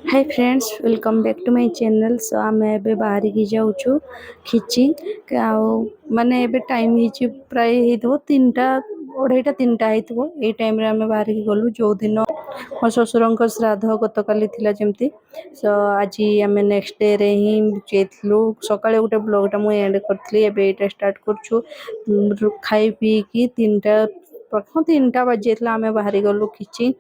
Hi friends welcome back to my channel. So आम ए बाहर की जाऊँ खिची माने एबे टाइम ही प्राय हो 3टा 2:30 3टा हो टाइम रे आम बाहर की गलु जो दिन मो ससुर श्राद्ध गत काली जमती। सो आज आम नेक्स्ट डे रे ही जाइलु सकाळे गोटे ब्लॉगटा मुझे एंड करी एटा स्टार्ट कर खाई पी की 3टा प्रथम 3टा बाजी आम बाहरी गलु खिची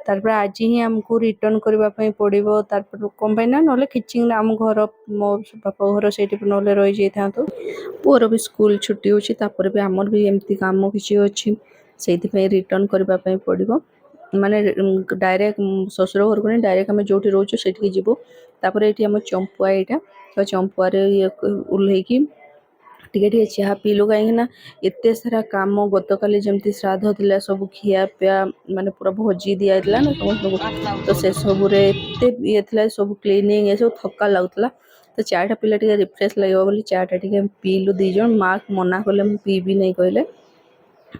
तार आज ही आमको रिटर्न करने पड़ो तार कौन ना ना खिचिंग आम घर मो बापा घर से ना रही जाता पुअर भी स्कूल छुट्टी होपर भी आमर भी एमती कम किसी अच्छी से रिटर्न करने पड़ो माने डायरेक्ट ससुर घर को नहीं डायरेक्ट आम जो रोचु से जीवु तापर ये आम चंपुआ यहाँ तो चंपुआ ओह्लैकी टिके टिके चाह पीलु कहीं एत सारा कम गत काली जमती श्राद्ध थिला सब खिया पिया माने पूरा भोजी दिया ना समस्त तो से सब ये सब क्लीनिंग ये सब थका लगुला तो चाटा पीला टे रिफ्रेश लगे बोली चाटा टे पीलु दीज माँ मना कले पीबी नहीं कहले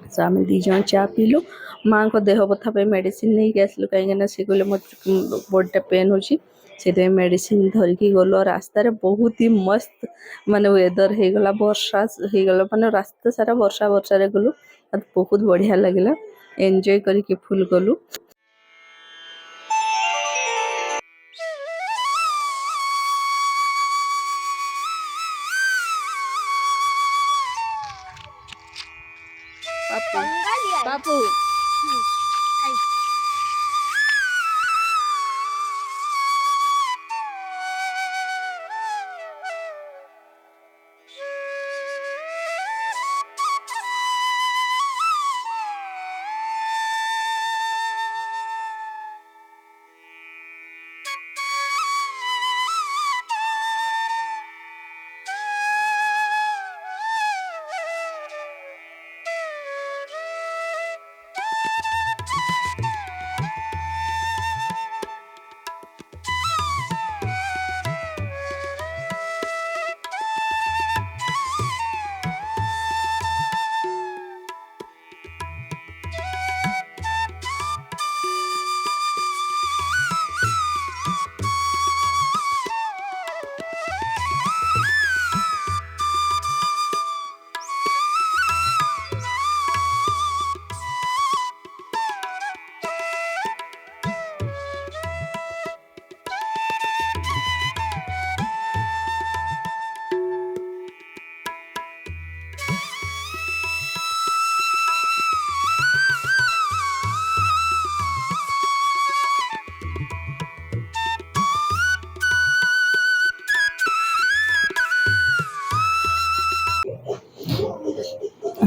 सो आम दीज चा पीलु माँ को देह बथा मेडिसिन नहीं आसलु कहीं सी कहले मो बॉडीटा पेन होची से मेडिसिन धरिकी गलु रास्तार बहुत ही मस्त माने वेदर हो गला वर्षा हो गला माने रास्ता सारा वर्षा वर्षा रे गलु बहुत बढ़िया लगिला एंजॉय करके फुल गलु। पापू पापू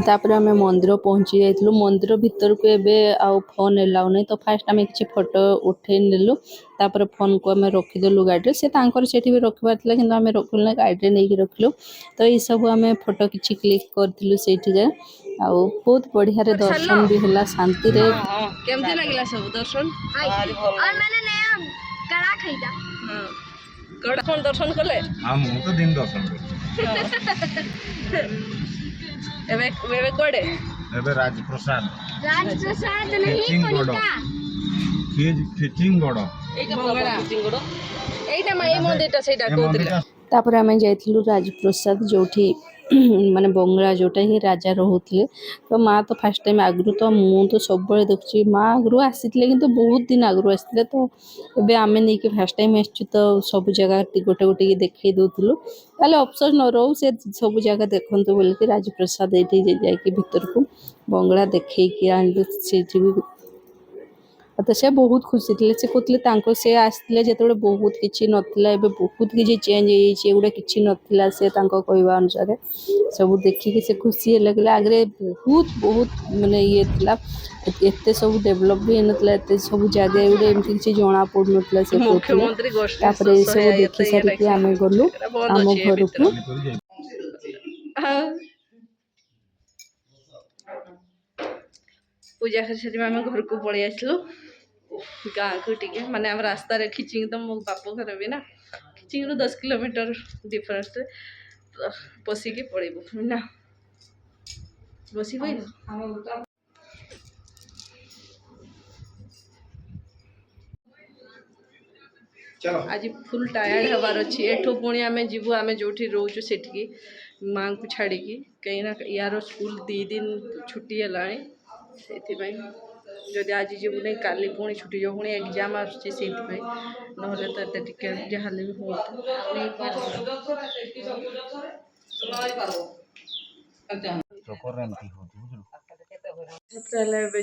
तापर आम मंदिर पहुँची जाइलु मंदिर भीतर को एबे आउ फोन एलाउ नहीं तो फास्ट आम किसी फोटो उठे नेलु तापर फोन को आम रखीदेलु गाड़ी से भी रखबार था कि आम रखल गाड़ी नहीं रखलु तो ये सब आम फोटो किसी क्लिक करूँ से बहुत बढ़िया रे दर्शन भी है शांति रे केमती लगला सब दर्शन और मैंने नया कड़ा खाइदा कड़ा कौन दर्शन कले हम तो दिन दर्शन एबे एबे कोडे एबे राजप्रसाद नहीं कोनिका खिचिंग गड एका खिचिंग गड एटा मा ए मंदिरटा सेटा कोथिला तापर आमे जाइथिलु राजप्रसाद जोठी माने बंगला जोटा ही राजा रहुतले तो माँ तो फास्ट टाइम आगु तो मु तो सब बड़े देखछि माँ आगु आसीथिले किंतु बहुत दिन आगु आसीथिले तो एबे आमे नै कि फास्ट टाइम आछी तो सब जगह गोटे गोटे देखै दउथलु ताले अफसोस न रहू से सब जगह देखंतु बोल के राजप्रसाद एठी जाय कि भीतर को बंगला देखै कि आंदु से तो से बहुत खुशी थे से कहते से आसते जो बहुत किसी नाला बहुत किसी चेंज होगा किसी नाला से कहवा अनुसार सब देखिए से खुशी लगे आगे बहुत बहुत मानने ये एत सब डेभलप भी होना सब जगह गुटे एमती किसी जना पड़न से सब देखी सारिक आम गलु आम घर को पूजा कर सारी आम घर को पलि आसलु गाँ को टिके माने आम रास्ता रे खिचिंग तो मो बाप घर भी ना खिचिंग 10 किलोमीटर डिफरेंस रे पशिकी पड़ेबू ना बसी आज फुल टायर्ड हबार अच्छी एठो पुणी आम जीवु आम जो रोचु से माँ को छाड़ी कहीं यार स्कूल 2 दिन छुट्टी है से जदि आज जीवु नहीं काली पुणी छुट्टी जो पुणी एग्जाम आसपाई ना तो जहाँ भी हो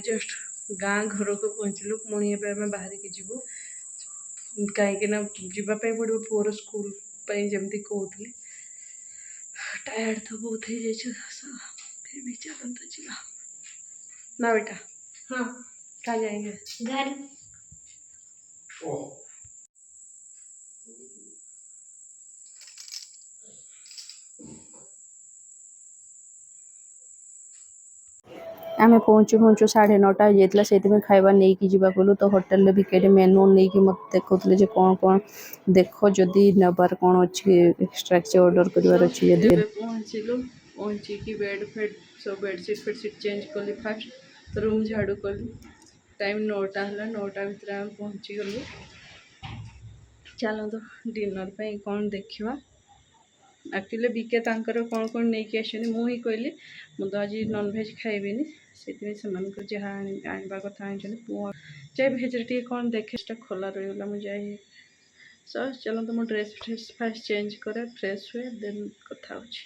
जस्ट गाँ घर को पहुँचलु पुणी बाहर की जीवु कहीं जावाई पड़ो पुअर स्कूल जमी कहते टायर्ड तो बहुत ही जाइए फिर भी चलता जा ना बेटा। हाँ कहाँ जाएंगे घर। आम पहुँचु पहुँचु 9:30 हो जाता से खाଇବା नहीं जावाक गलु तो होटेल विकेट मेनू नहीं मत देखते कौन कौन देख जदि नबार कौन अच्छी एक्सट्रा किसी ऑर्डर करार अच्छी पहुँचलु पहुँचिकी बेड फेड सब बेडसीट फेडसीट चेंज कली फास्ट रूम झाड़ू कली टाइम 9टा है 9टा भितर आम पहुँची गलु चलो डिनर पे कौन देखा एक्चुअली बीके तांकर कौन कौन नहीं आसनी मुझे कहली मुझे आज नॉनभेज खाइबी से जहाँ आने कथा आनी पुआ चाहे भेज कौन देखे खोला रहीगला मुझे जाए सो चलो तो मो ड्रेस फ्रेस फास्ट चेंज करे फ्रेश हुए देन कथा होची।